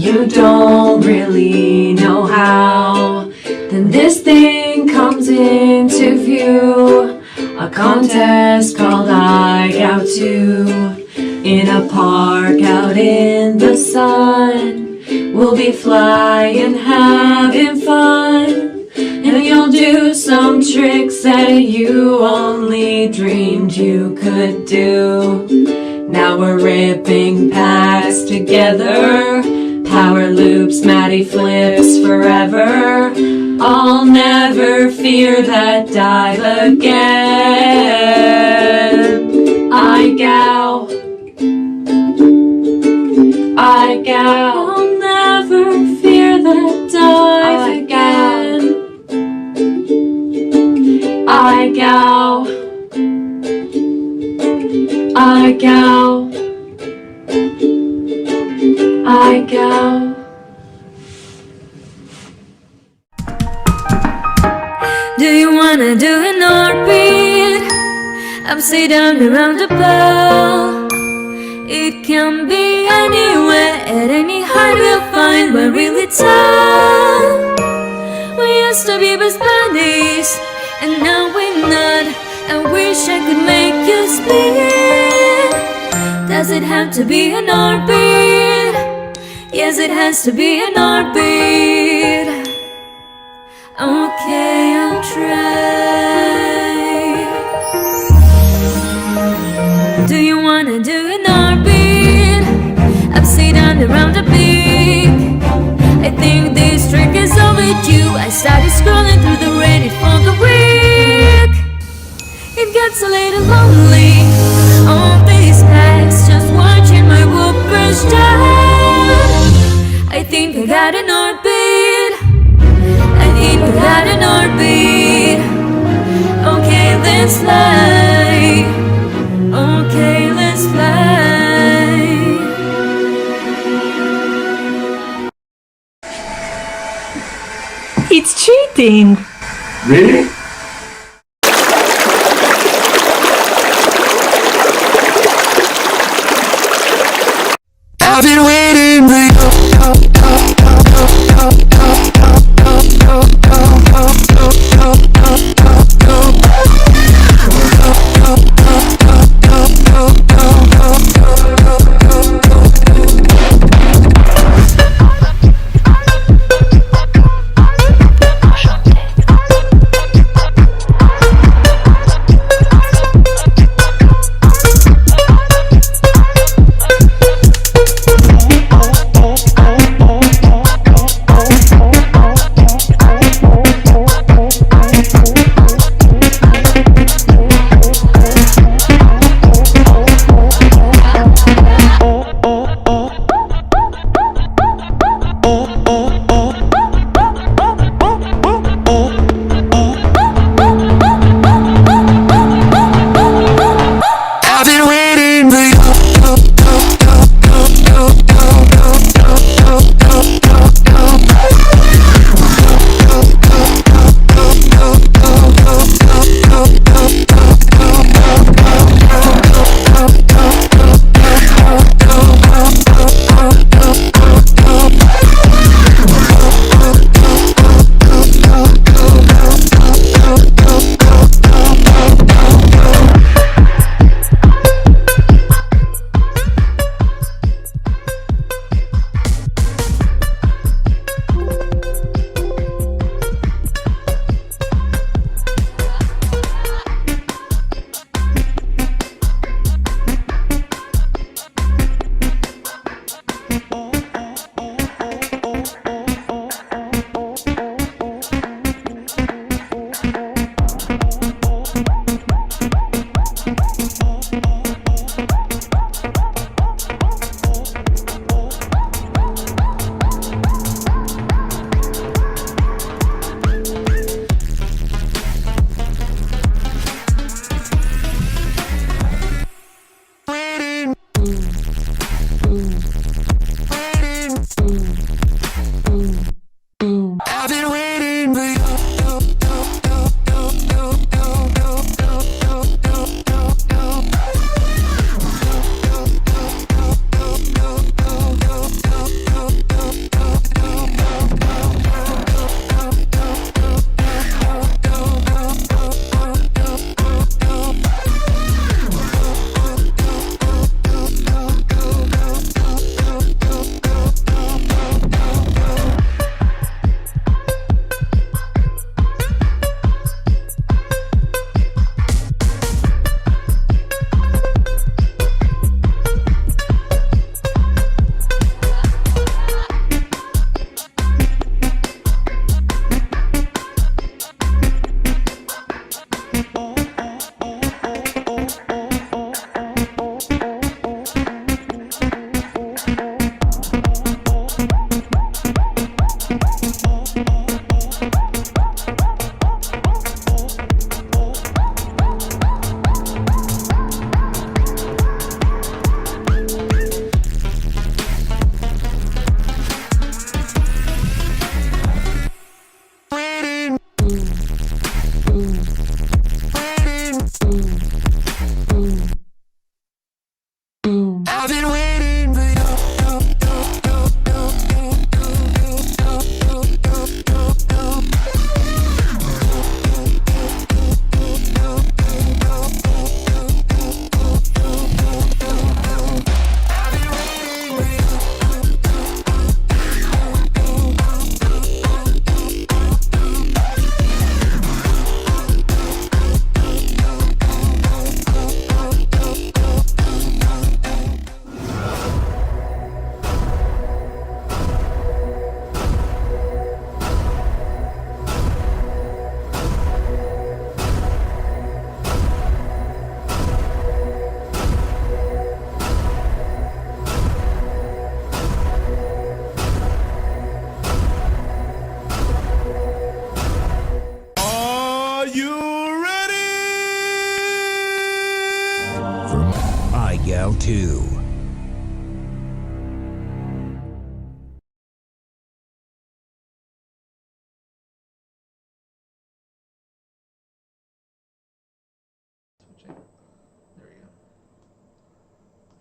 you don't really know how, then this thing comes into view. A contest called IGOW2 in a park out in the sun. We'll be flying, having fun, and you'll do some tricks that you only dreamed you could do. Now we're ripping packs together, power loops, Matty flips forever. I'll never fear that dive again. IGOW, I'll never fear that dive again. IGOW, Do you wanna do an orbit? Upside down around the ball. It can be anywhere, at any height we'll find we're really tall. We used to be best buddies, and now we're not. I wish I could make you spin. Does it have to be an orbit? Yes, it has to be an orbit. Okay, I'll try. Do you wanna do an orbit? Upside down around the peak. I think this trick is overdue. I started scrolling through the Reddit for the week. It gets a little lonely on these packs, just watching my whoop crash down. I think I got an orbit. I think I got an orbit. Okay, let's fly. Okay, let's fly. It's cheating! Really? I've been waiting for you. IGOW2. There we go.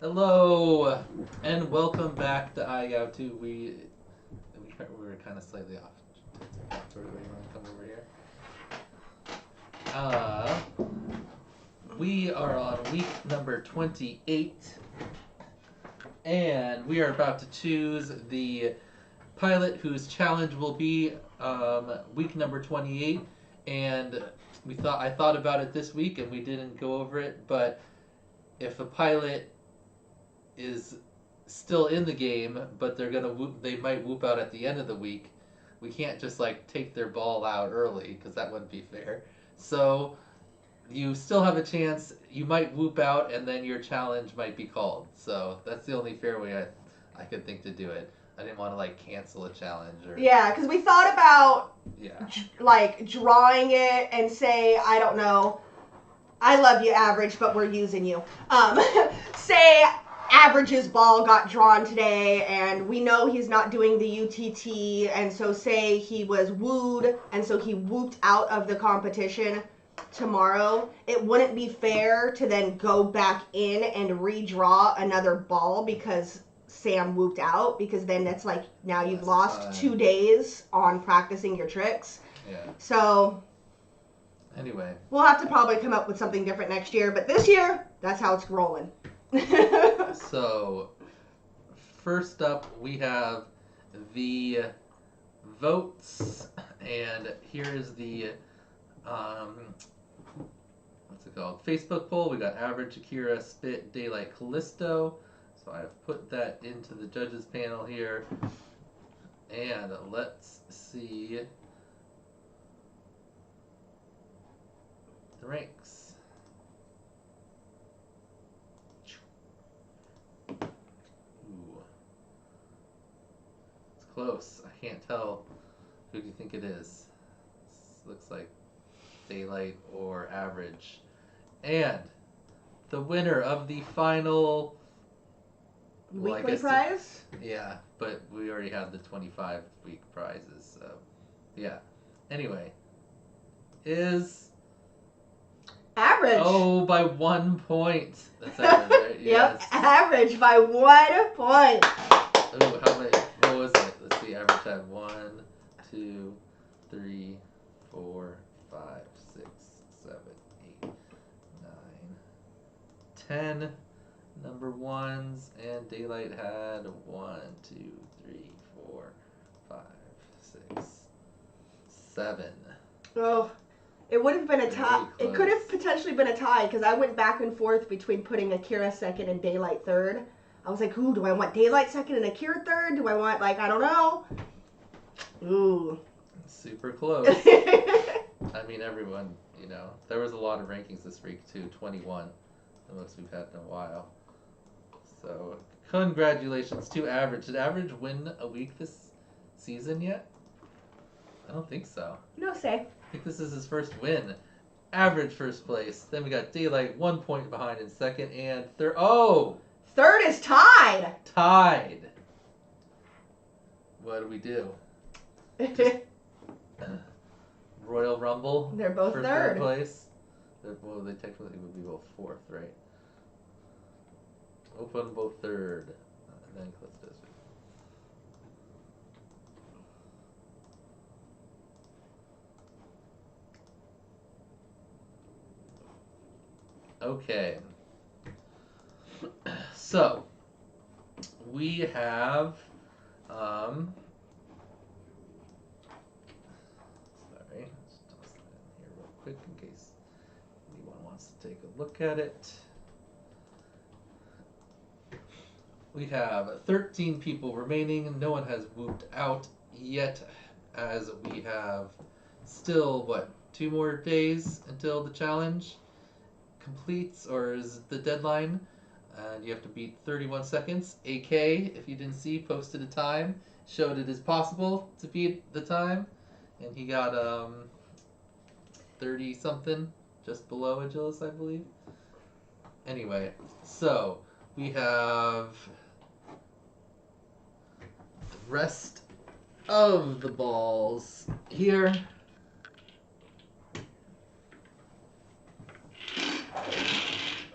Hello, and welcome back to IGOW2. We were kind of slightly off. Where do you want to come over here? We are on week number 28, and we are about to choose the pilot whose challenge will be week number 28. And I thought about it this week, and we didn't go over it. But if a pilot is still in the game, but they might whoop out at the end of the week, we can't just like take their ball out early because that wouldn't be fair. So you still have a chance. You might whoop out, and then your challenge might be called. So that's the only fair way I could think to do it. I didn't want to like cancel a challenge or yeah, because we thought about yeah, like drawing it and say, I don't know, I love you, Average, but we're using you. Say Average's ball got drawn today, and we know he's not doing the UTT, and so say he was wooed, and so he whooped out of the competition tomorrow. It wouldn't be fair to then go back in and redraw another ball because Sam whooped out, because then that's like now you've lost 2 days on practicing your tricks. yeah. So Anyway, we'll have to probably come up with something different next year, but this year, that's how it's rolling. so first up we have the votes, and here is the what's it called? Facebook poll. We got Average, Akira, Spit, Daylight, Callisto. So I've put that into the judges panel here, and let's see the ranks. Ooh. It's close. I can't tell. Who do you think it is? This looks like Daylight or Average. And the winner of the final Weekly prize? Yeah, but we already have the 25-week prizes, so yeah. Anyway, is Average. Oh, by 1 point. That's Average, right? Yep, Yes. Average by 1 point. Oh, how many? What was it? Let's see. Average had 1, 2, 3, 4, 5, 6, 7, 8, 9, 10 number ones, and Daylight had 1, 2, 3, 4, 5, 6, 7. Oh, it would have been a tie. Very It could have close. potentially been a tie, because I went back and forth between putting Akira second and Daylight third. I was like, ooh, do I want Daylight second and Akira third? Do I want, like, I don't know. Ooh. Super close. I mean, everyone, there was a lot of rankings this week too. 21, the most we've had in a while. So, congratulations to Average. Did Average win a week this season yet? I don't think so. No say. I think this is his first win. Average first place. Then we got Daylight 1 point behind in second, and third. Oh! Third is tied. Tied. What do we do? Royal Rumble. They're both for third. place. Well, they technically would be both fourth, right? We'll put them both third, and then let's do this. Okay. So we have sorry, let's toss that in here real quick in case anyone wants to take a look at it. We have 13 people remaining. No one has whooped out yet, as we have still, 2 more days until the challenge completes, or is the deadline. And you have to beat 31 seconds. AK, if you didn't see, posted a time, showed it is possible to beat the time, and he got 30 something, just below Agilis, I believe. Anyway, so we have the rest of the balls here.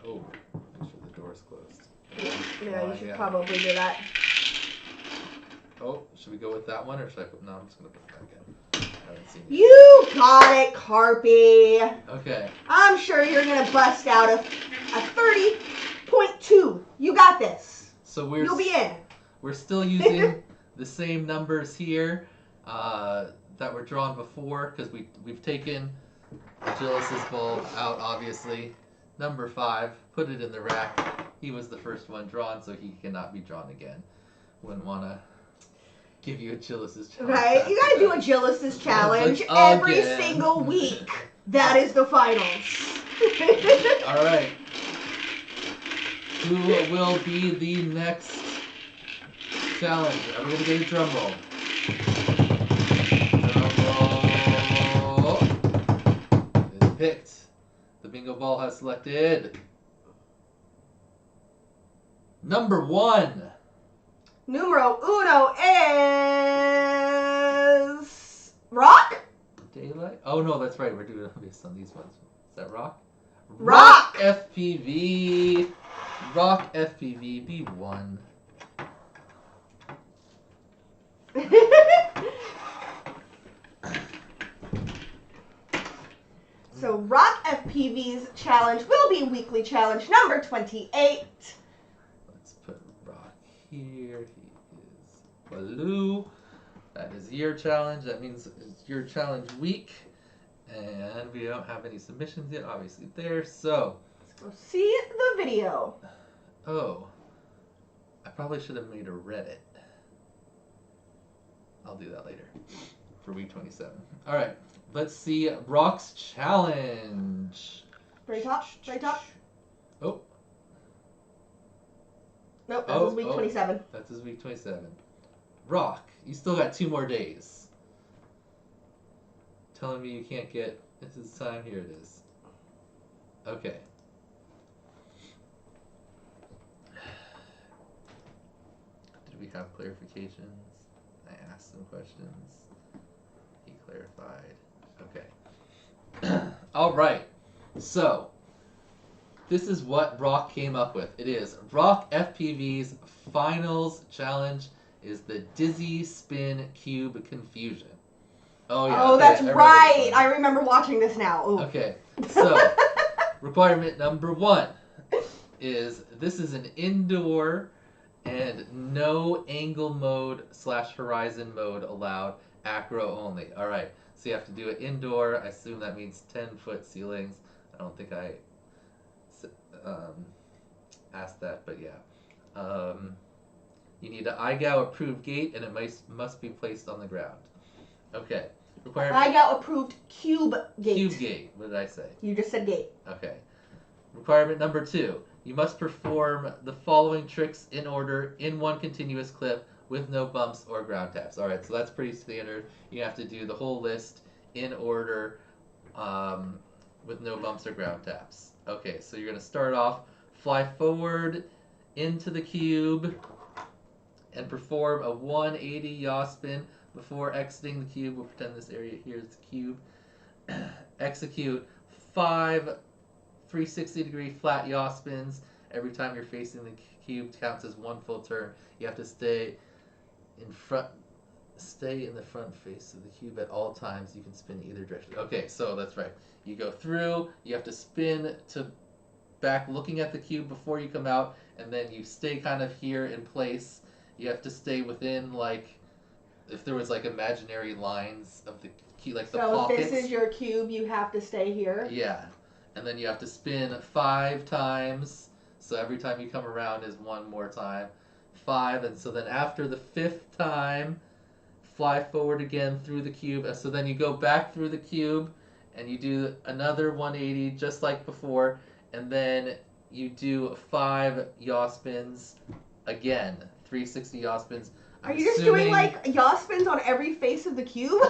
Oh, make sure the door's closed. Yeah, you should probably do that. Oh, should we go with that one or should I put? No, I'm just gonna put it back in. I haven't seen it. You got it, Carpy. Okay. I'm sure you're gonna bust out a 30.2. You got this. So You'll be in. We're still using the same numbers here that were drawn before because we've taken Agilus' ball out, obviously. Number 5, put it in the rack. He was the first one drawn, so he cannot be drawn again. Wouldn't want to give you Agilus' challenge. Right? You gotta do Agilus' challenge every single week. That is the finals. All right. Who will be the next challenge? Are we gonna get a drum roll? Drum roll. It is picked. The bingo ball has selected number 1. Numero uno is Rock? Daylight? Oh no, that's right. We're doing it based on these ones. Is that Rock? Rock FPV. Rock FPV B1. So Rock FPV's challenge will be weekly challenge number 28. Let's put Rock here. He is Baloo. That is your challenge. That means it's your challenge week. And we don't have any submissions yet, obviously, there. So, Let's go see the video. oh, I probably should have made a Reddit. I'll do that later for week 27. All right, let's see Rock's challenge. Very top, very top. Oh. Nope, that was week 27. That's his week 27. Rock, you still got 2 more days. Telling me you can't get, this is time, here it is. Okay. Did we have clarifications? I asked some questions. He clarified. Okay. All right. So, this is what Rock came up with. It is Rock FPV's finals challenge is the Dizzy Spin Cube Confusion. Oh, yeah. Oh, okay, that's right. I remember watching this now. Ooh. Okay, so requirement number 1 is this is an indoor and no angle mode / horizon mode allowed, acro only. All right, so you have to do it indoor. I assume that means 10-foot ceilings. I don't think I asked that, but yeah. You need an IGOW approved gate, and it must be placed on the ground. Okay. IGOW approved cube gate. Cube gate. What did I say? You just said gate. Okay. Requirement number 2. You must perform the following tricks in order in one continuous clip with no bumps or ground taps. All right, so that's pretty standard. You have to do the whole list in order with no bumps or ground taps. Okay, so you're going to start off, fly forward into the cube and perform a 180 yaw spin before exiting the cube. We'll pretend this area here is the cube. Execute 5 360-degree flat yaw spins. Every time you're facing the cube counts as 1 full turn. You have to stay in the front face of the cube at all times. You can spin either direction. Okay, so that's right. You go through, you have to spin to back looking at the cube before you come out, and then you stay kind of here in place. You have to stay within, like, if there was like imaginary lines of the cube, like the pockets. So if this is your cube, you have to stay here? Yeah. And then you have to spin 5 times. So every time you come around is 1 more time. 5, and so then after the 5th time, fly forward again through the cube. And so then you go back through the cube, and you do another 180 just like before, and then you do 5 yaw spins again, 360 yaw spins. Are you just doing like yaw spins on every face of the cube?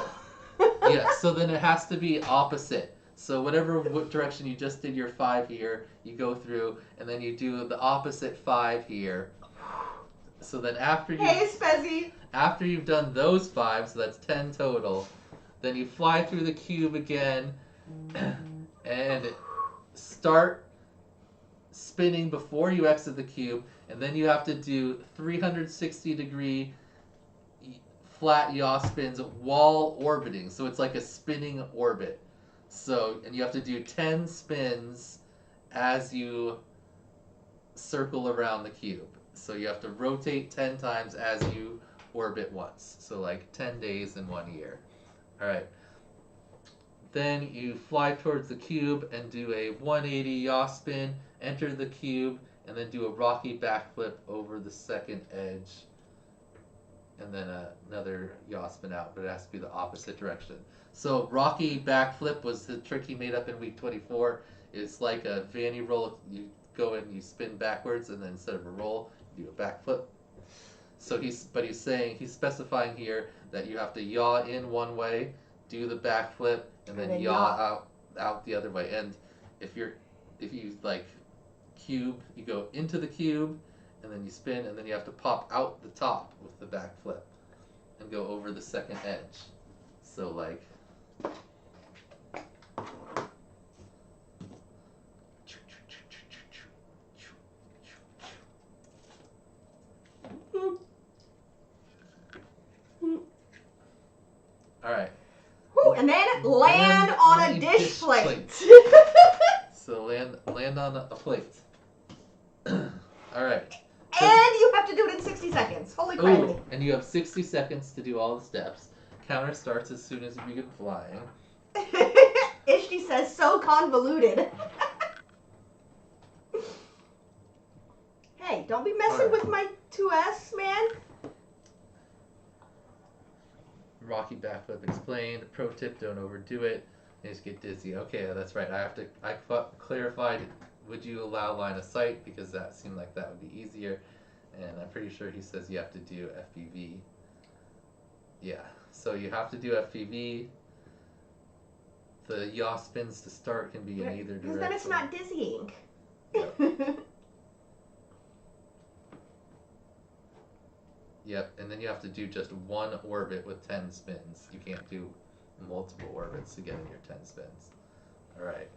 Yeah, so then it has to be opposite. So whatever direction you just did your 5 here, you go through, and then you do the opposite 5 here. So then after you Hey, Spezzy. after you've done those 5, so that's 10 total, then you fly through the cube again and start spinning before you exit the cube, and then you have to do 360-degree flat yaw spins while orbiting. So it's like a spinning orbit. So, and you have to do 10 spins as you circle around the cube. So you have to rotate 10 times as you orbit once. So like 10 days in 1 year. All right. Then you fly towards the cube and do a 180 yaw spin, enter the cube, and then do a rocky backflip over the second edge, and then another yaw spin out, but it has to be the opposite direction. So rocky backflip was the trick he made up in week 24. It's like a vanny roll. You go and you spin backwards, and then instead of a roll, you do a backflip. So he's specifying here that you have to yaw in one way, do the backflip, and then yaw out the other way. And if you like cube, you go into the cube, and then you spin, and then you have to pop out the top with the backflip and go over the second edge. So like all right. Woo, and then land on a dish plate. So land on a plate. All right. And you have to do it in 60 seconds. Holy crap. Oh, and you have 60 seconds to do all the steps. Counter starts as soon as you begin flying. Ishti says, so convoluted. Hey, don't be messing with my 2S, man. Rocky backflip explained. Pro tip: don't overdo it. You just get dizzy. Okay, that's right. I clarified. Would you allow line of sight, because that seemed like that would be easier, and I'm pretty sure he says you have to do FPV. Yeah, so you have to do FPV. The yaw spins to start can be in either direction. Because then it's not dizzying. Yep. Yep, and then you have to do just one orbit with 10 spins. You can't do multiple orbits to get in your 10 spins. All right,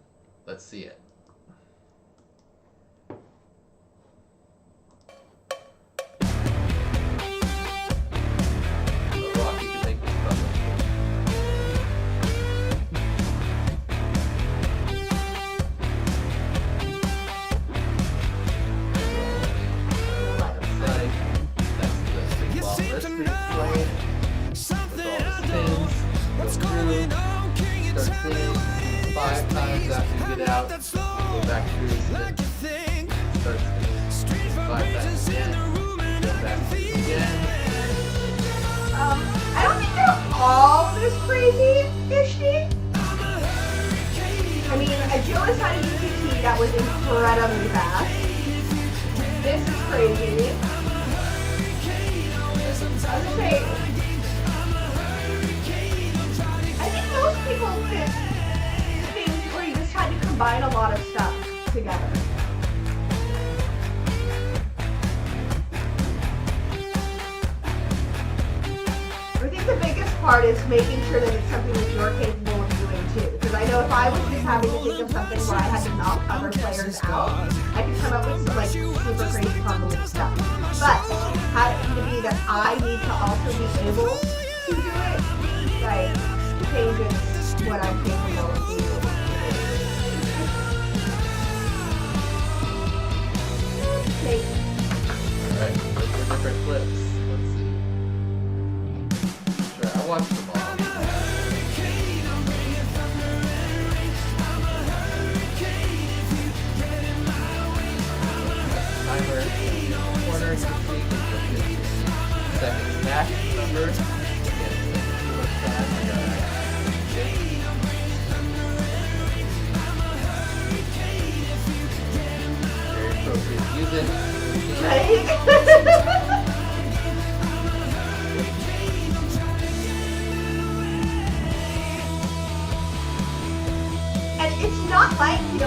let's see it. Rocky can make this problem. Five times after you get out, go back through the spin, start spinning 5 times again, go back through again. I don't think they're all this crazy, Ishti. I mean, Agilus had a UTT that was incredibly fast. This is crazy. I would say, I think most people did things where you just had to combine a lot of stuff together. I think the biggest part is making sure that it's something that you're capable of doing too. Because I know if I was just having to think of something where I had to knock other players out, I could come up with some like super crazy convoluted stuff. But having to be that I need to also be able to do it, like, changes what I'm capable of doing. Alright, look for different clips. Let's see. Sure, I watched them all. Timer, corner, 15 seconds max number.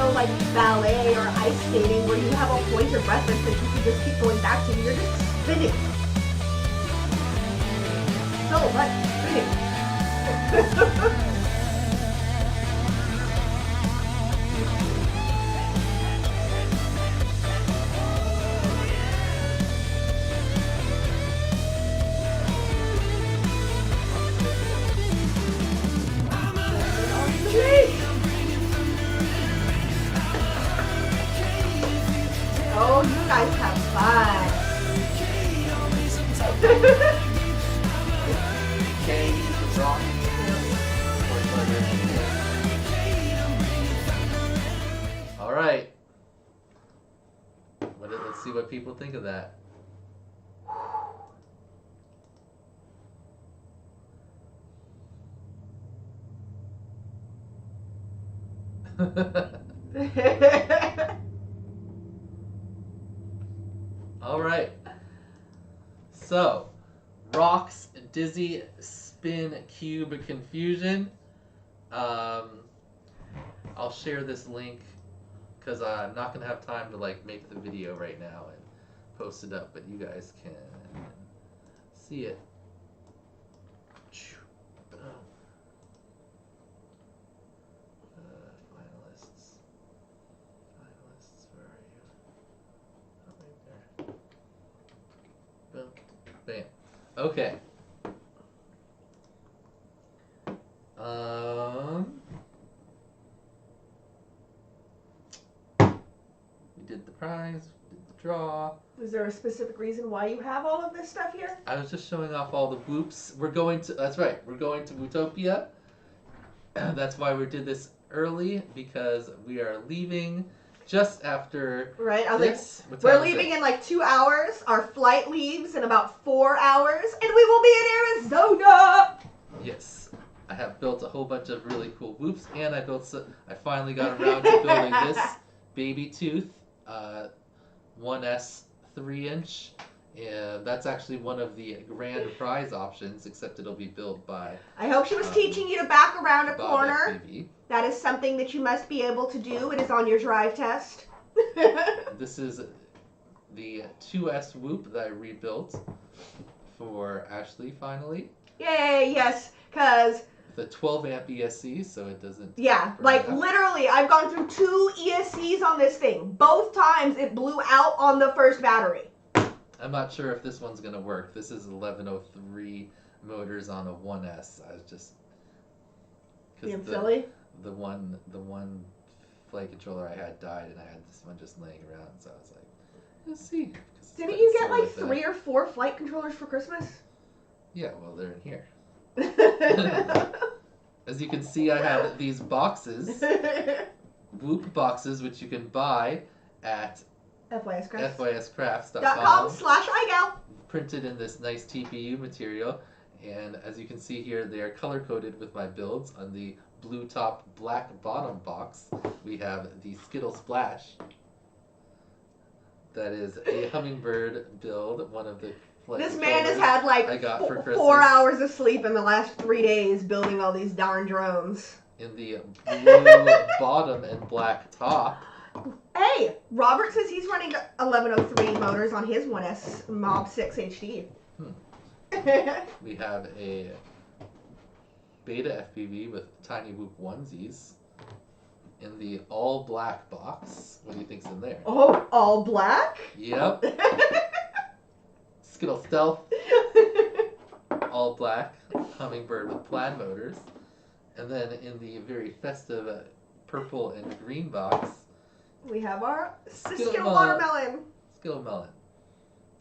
know, like ballet or ice skating where you have a point of reference that you can just keep going back to. You're just spinning. So much spinning. Oh, you guys have fun. All right. Let's see what people think of that. All right. So, rocks, dizzy, spin, cube, confusion. I'll share this link because I'm not gonna have time to like make the video right now and post it up, but you guys can see it. Finalists, where are you? Oh, right there. Boom, bam. Okay. We did the prize, we did the draw. Is there a specific reason why you have all of this stuff here? I was just showing off all the whoops. We're going to, that's right, we're going to Wootopia. That's why we did this early, because we are leaving just after right, I was this. like, we're leaving in like 2 hours. Our flight leaves in about 4 hours, and we will be in Arizona. Yes, I have built a whole bunch of really cool whoops, and I finally got around to building this baby tooth, 1S 3-inch. And that's actually one of the grand prize options, except it'll be built by. I hope she was teaching you to back around a corner. FPV. That is something that you must be able to do. It is on your drive test. This is the 2S whoop that I rebuilt for Ashley finally. Yay, yes, because. The 12 amp ESC, so it doesn't. Yeah, like literally, I've gone through 2 ESCs on this thing. Both times it blew out on the first battery. I'm not sure if this one's gonna work. This is 1103 motors on a 1S. I was just being silly. The one flight controller I had died, and I had this one just laying around. So I was like, let's see. Didn't you get like 3 or 4 flight controllers for Christmas? Yeah, well they're in here. As you can see, I have these boxes, whoop boxes, which you can buy at FYScrafts.com/IGOW. Printed in this nice TPU material, and as you can see here, they are color coded with my builds. On the blue top, black bottom box, we have the Skittle Splash. That is a hummingbird build, one of the this man has had like I got for Christmas. 4 hours of sleep in the last 3 days building all these darn drones. In the blue bottom and black top. Hey, Robert says he's running 1103 motors on his 1S Mob 6 HD. We have a Beta FPV with tiny whoop onesies in the all black box. What do you think's in there? Oh, all black? Yep. Skittle Stealth, all black, hummingbird with plaid motors. And then in the very festive purple and green box, we have our Skittle Watermelon. Skittle Melon.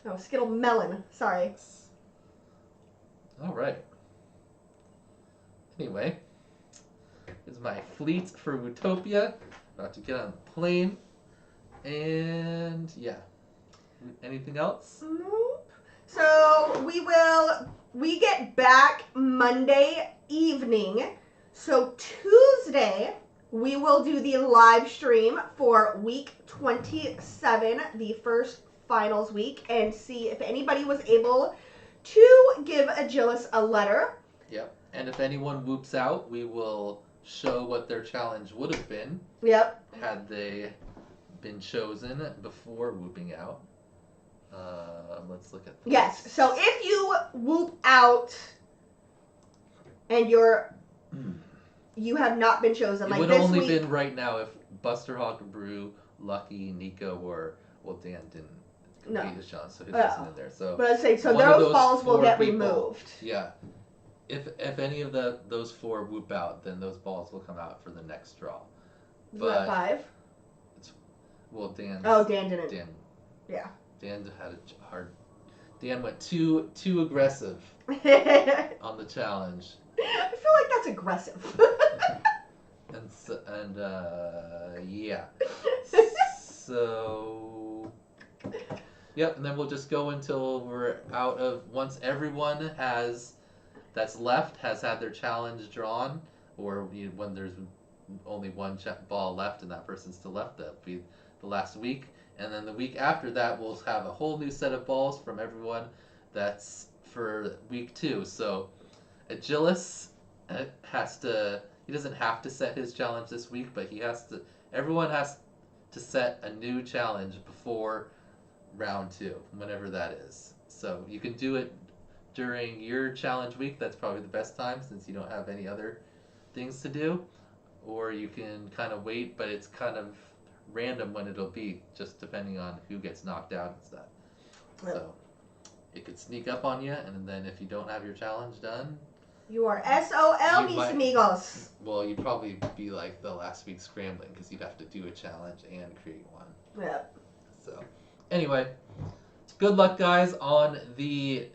No, Skittle Melon. Sorry. All right. Anyway, this is my fleet for Wootopia. About to get on the plane. And yeah. Anything else? Nope. So we get back Monday evening. So Tuesday, we will do the live stream for week 27, the first finals week, and see if anybody was able to give Agilus a letter. Yep. And if anyone whoops out, we will show what their challenge would have been Yep. had they been chosen before whooping out. Let's look at this. Yes. So if you whoop out and you have not been chosen, It like would this have only week. been right now if Buster Hawk, Brew, Lucky, Nico, or Dan didn't complete his challenge, so his isn't in there. So, but I'd say so one of those balls will 4 get people- removed. Yeah. If any of those 4 whoop out, then those balls will come out for the next draw. Is that 5? Well, Dan. Oh, Dan didn't. Yeah. Dan had a hard. Dan went too aggressive I on the challenge, feel like that's aggressive. and yeah. So. Yep, and then we'll just go until we're out of. Once everyone that's left has had their challenge drawn, or when there's only one ball left and that person's still left, that'll be the last week. And then the week after that, we'll have a whole new set of balls from everyone that's for week 2. So Agilis he doesn't have to set his challenge this week, but everyone has to set a new challenge before round 2, whenever that is. So you can do it during your challenge week. That's probably the best time since you don't have any other things to do. Or you can kind of wait, but it's kind of random when it'll be, just depending on who gets knocked out and stuff. Yep. So it could sneak up on you, and then if you don't have your challenge done, You are SOL, mis amigos. well, you'd probably be like the last week scrambling because you'd have to do a challenge and create one. Yep. So anyway, good luck, guys, on the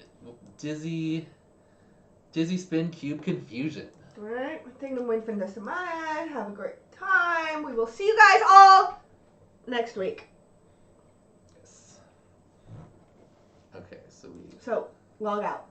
Dizzy Spin Cube Confusion. Alright, I think the win for this semana. Have a great time. We will see you guys all next week. Yes. Okay, so So, log out.